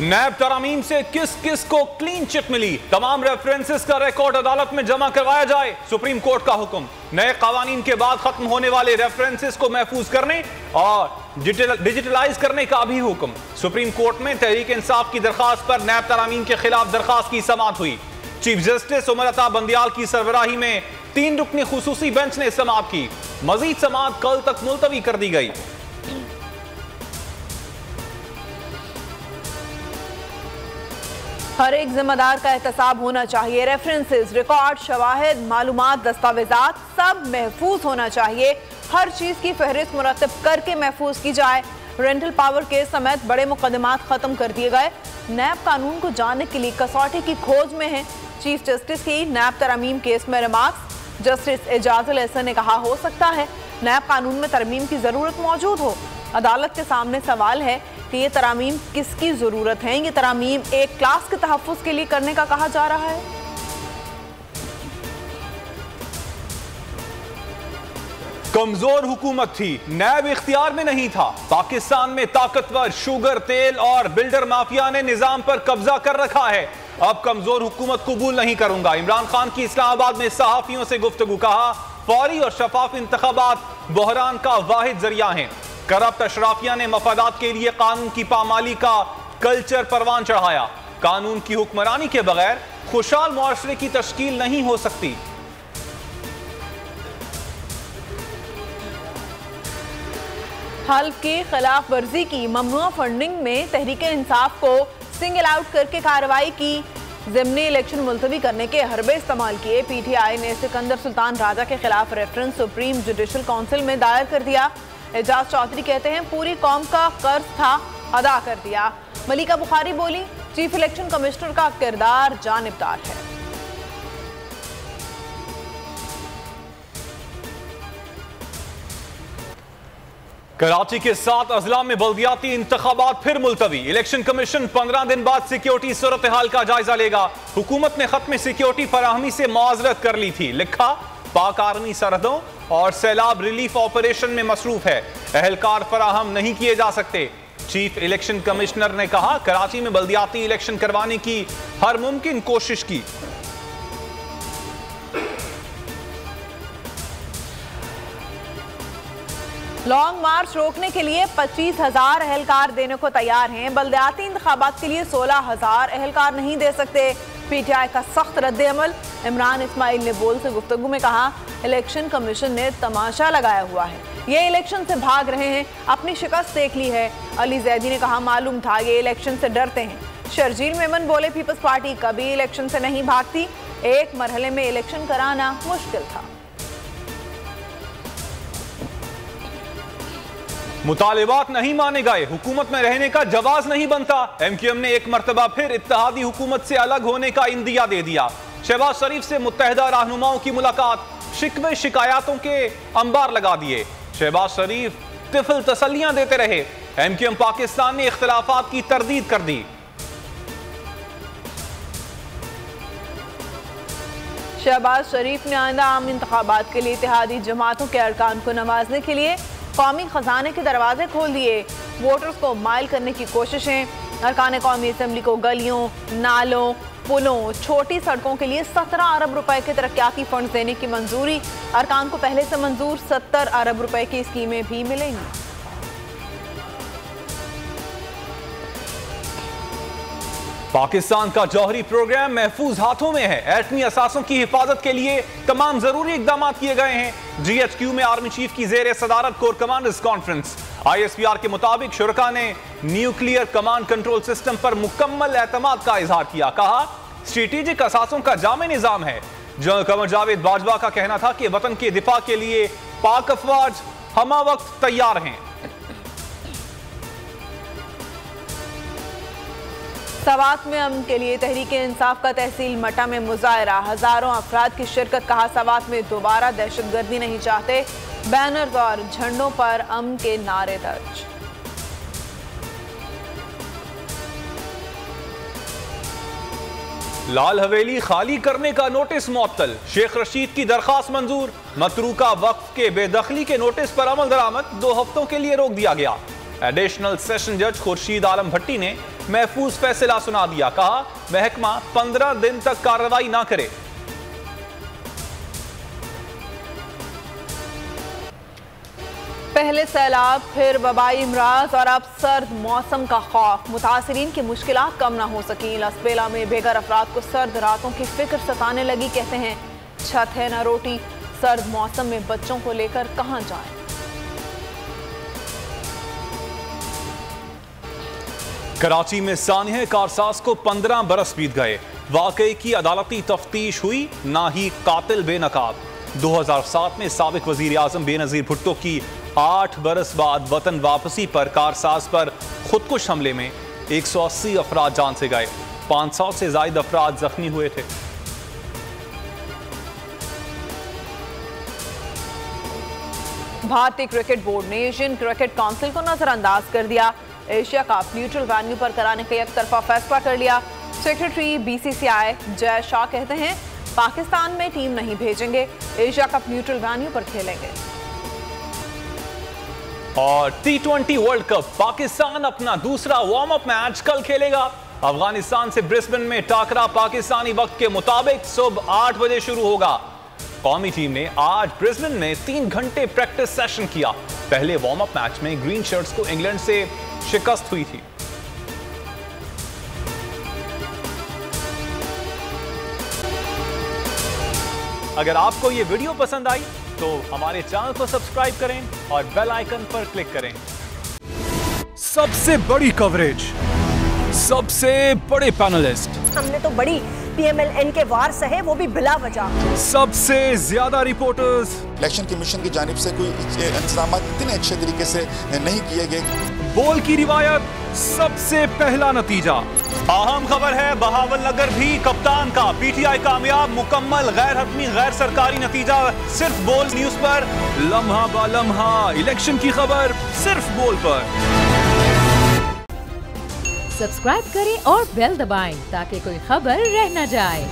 नैब तरामीम से किस किस को क्लीन चिट मिली, तमाम रेफरेंसेस का रिकॉर्ड अदालत में जमा करवाया जाए, सुप्रीम कोर्ट का हुक्म। नए कवानीन के बाद खत्म होने वाले रेफरेंसेस को महफूज करने और डिजिटलाइज करने का भी हुक्म। सुप्रीम कोर्ट में तहरीक इंसाफ की दरखास्त पर नैब तरामीम के खिलाफ दरखास्त की समाअत हुई। चीफ जस्टिस उमर अता बंदियाल की सरबराही में 3 रुकनी खुसूसी बेंच ने समाअत की। मजीद समाअत कल तक मुलतवी कर दी गई। हर एक जिम्मेदार का एहतसाब होना चाहिए। रेफरेंसेस, रिकॉर्ड, शवाहिद, मालूमात, दस्तावेजात सब महफूज होना चाहिए। हर चीज़ की फहरिस्त मुरतब करके महफूज की जाए। रेंटल पावर केस समेत बड़े मुकदमात ख़त्म कर दिए गए। नैब कानून को जानने के लिए कसौटी की खोज में है। चीफ जस्टिस की नैब तरमीम केस में रिमार्क्स। जस्टिस एजाजुल एहसन ने कहा, हो सकता है नैब कानून में तरमीम की ज़रूरत मौजूद हो। अदालत के सामने सवाल है कि ये तरामीम किसकी ज़रूरत है। ये तरामीम एक क्लास के तहफ़्फ़ुज़ के लिए करने का कहा जा रहा है। कमजोर हुकूमत थी, नैब इख्तियार में नहीं था। पाकिस्तान में ताकतवर शुगर, तेल और बिल्डर माफिया ने निजाम पर कब्जा कर रखा है। अब कमजोर हुकूमत कबूल नहीं करूंगा। इमरान खान की इस्लामाबाद में सहाफियों से गुफ्तगू, कहा फौरी और शफाफ इंतखाबात बहरान का वाहिद जरिया है। करप्ट अशराफिया ने मफादात के लिए कानून की पामाली का कल्चर परवान चढ़ाया। कानून की हुक्मरानी के बगैर खुशहाल मुआशरे की तश्कील नहीं हो सकती। हल्फ की खिलाफ वर्जी की ममनुआ फंडिंग में तहरीक इंसाफ को सिंगल आउट करके कार्रवाई की। ज़िमनी इलेक्शन मुलतवी करने के हरबे इस्तेमाल किए। पीटीआई ने सिकंदर सुल्तान राजा के खिलाफ रेफरेंस सुप्रीम जुडिशल काउंसिल में दायर कर दिया। एजाज चौधरी कहते हैं, पूरी कौम का कर्ज था, अदा कर दिया। मलिका बुखारी बोली, चीफ इलेक्शन कमिश्नर का किरदार जानिबदार है। कराची के 7 अजला में बल्दियाती इंतखाबात फिर मुलतवी। इलेक्शन कमीशन 15 दिन बाद सिक्योरिटी सूरत हाल का जायजा लेगा। हुकूमत ने खत्म सिक्योरिटी फराहमी से मुआवजत कर ली थी। लिखा, पाक आर्मी सरहदों और सैलाब रिलीफ ऑपरेशन में मसरूफ है, अहलकार फराहम नहीं किए जा सकते। चीफ इलेक्शन कमिश्नर ने कहा, कराची में बल्दियाती इलेक्शन करवाने की हर मुमकिन कोशिश की। लॉन्ग मार्च रोकने के लिए 25,000 अहलकार देने को तैयार हैं। बल्दियाती इंतखाबात के लिए 16,000 अहलकार नहीं दे सकते। पीटीआई का सख्त रद्द-ए-अमल। इमरान इस्माइल ने बोल से गुफ्तगू में कहा, इलेक्शन कमीशन ने तमाशा लगाया हुआ है, ये इलेक्शन से भाग रहे हैं, अपनी शिकस्त देख ली है। अली जैदी ने कहा, मालूम था ये इलेक्शन से डरते हैं। शर्जील मेमन बोले, पीपल्स पार्टी कभी इलेक्शन से नहीं भागती, एक मरहले में इलेक्शन कराना मुश्किल था। मुतालिबात नहीं माने गए, हुकूमत में रहने का जवाज नहीं बनता। एमक्यूएम ने एक मरतबा फिर इत्तेहादी हुकूमत से अलग होने का इंदिया दे दिया। शहबाज शरीफ से मुत्तहिदा रहनुमाओं की मुलाकात, शिकवे शिकायतों के अंबार लगा दिए। शहबाज शरीफ तिफल तसल्लियां देते रहे। एमक्यूएम पाकिस्तान ने इख्तिलाफात की तरदीद कर दी। शहबाज शरीफ ने आइंदा आम इंतखाबात के लिए इत्तेहादी जमातों के अरकान को नवाजने के लिए कौमी खजाने के दरवाजे खोल दिए। वोटर्स को माइल करने की कोशिशें। अरकान कौमी असम्बली को गलियों, नालों, पुलों, छोटी सड़कों के लिए 17 अरब रुपए के तरक्याती फंड देने की मंजूरी। अरकान को पहले से मंजूर 70 अरब रुपए की स्कीमें भी मिलेंगी। पाकिस्तान का जौहरी प्रोग्राम महफूज हाथों में है। एटमी असासों की हिफाजत के लिए तमाम जरूरी इकदाम किए गए हैं। GHQ में आर्मी चीफ की जेर सदारत कोर कमांडर्स कॉन्फ्रेंस। ISPR के मुताबिक शुरका ने न्यूक्लियर कमांड कंट्रोल सिस्टम पर मुकम्मल एतमाद का इजहार किया। कहा, स्ट्रेटेजिक असासों का जामे निजाम है। जनरल कमर जावेद बाजवा का कहना था कि वतन के दिफा के लिए पाक अफवाज हमा वक्त तैयार हैं। सवात में अमन के लिए तहरीक इंसाफ का तहसील मटा में मुजाहरा, हजारों अफराद की शिरकत। कहा, सवात में दोबारा दहशतगर्दी नहीं चाहते। बैनर्स और झंडों पर अमन के नारे दर्ज। लाल हवेली खाली करने का नोटिस मुअत्तल। शेख रशीद की दरखास्त मंजूर। मतरूका वक्फ के बेदखली के नोटिस पर अमल दरामद 2 हफ्तों के लिए रोक दिया गया। एडिशनल सेशन जज खुर्शीद आलम भट्टी ने महफूज फैसला सुना दिया। कहा महकमा 15 दिन तक कार्रवाई ना करे। पहले सैलाब, फिर वबाई इमराज और अब सर्द मौसम का खौफ। मुतासरीन की मुश्किलात कम ना हो सकी। लसबेला में बेघर अफराद को सर्द रातों की फिक्र सताने लगी। कहते हैं छत है ना रोटी, सर्द मौसम में बच्चों को लेकर कहां जाएं। कराची में सानिया कारसाज को 15 बरस बीत गए। वाकई की अदालती तफ्तीश हुई, ना ही कातिल बेनकाब। 2007 में साबिक वजीर आजम बेनजीर भुट्टो की 8 बरस बाद वतन वापसी पर कारसाज पर खुदकुश हमले में 180 अफराद जान से गए। 500 से ज्यादा अफराद जख्मी हुए थे। भारतीय क्रिकेट बोर्ड ने एशियन क्रिकेट काउंसिल को नजरअंदाज कर दिया। एशिया कप न्यूट्रल वेन्यू पर कराने का एक तरफा फैसला कर लिया। सेक्रेटरी बीसीसीआई जय शाह कहते हैं पाकिस्तान में टीम नहीं भेजेंगे, एशिया कप न्यूट्रल वेन्यू पर खेलेंगे। और T20 वर्ल्ड कप पाकिस्तान अपना दूसरा वार्म अप मैच कल खेलेगा। अफगानिस्तान से ब्रिस्बेन में टाकरा पाकिस्तानी वक्त के मुताबिक सुबह 8 बजे शुरू होगा। कौमी टीम ने आज ब्रिस्बेन में 3 घंटे प्रैक्टिस सेशन किया। पहले वार्म अप मैच में ग्रीन शर्ट्स को इंग्लैंड से शिकस्त हुई थी। अगर आपको ये वीडियो पसंद आई तो हमारे चैनल को सब्सक्राइब करें और बेल आइकन पर क्लिक करें। सबसे बड़ी कवरेज, सबसे बड़े पैनलिस्ट, हमने तो बड़ी PMLN के वार सहे, वो भी बिला वजह। सबसे ज्यादा रिपोर्टर्स। इलेक्शन कमीशन की जानिब से कोई इंतजाम इतने अच्छे तरीके से नहीं किए गए। बोल की रिवायत, सबसे पहला नतीजा। अहम खबर है बहावल नगर भी कप्तान का PTI कामयाब। मुकम्मल गैर हतमी गैर सरकारी नतीजा सिर्फ बोल न्यूज पर। लम्हा बा लम्हा इलेक्शन की खबर सिर्फ बोल पर। सब्सक्राइब करें और बेल दबाएं ताकि कोई खबर रह न जाए।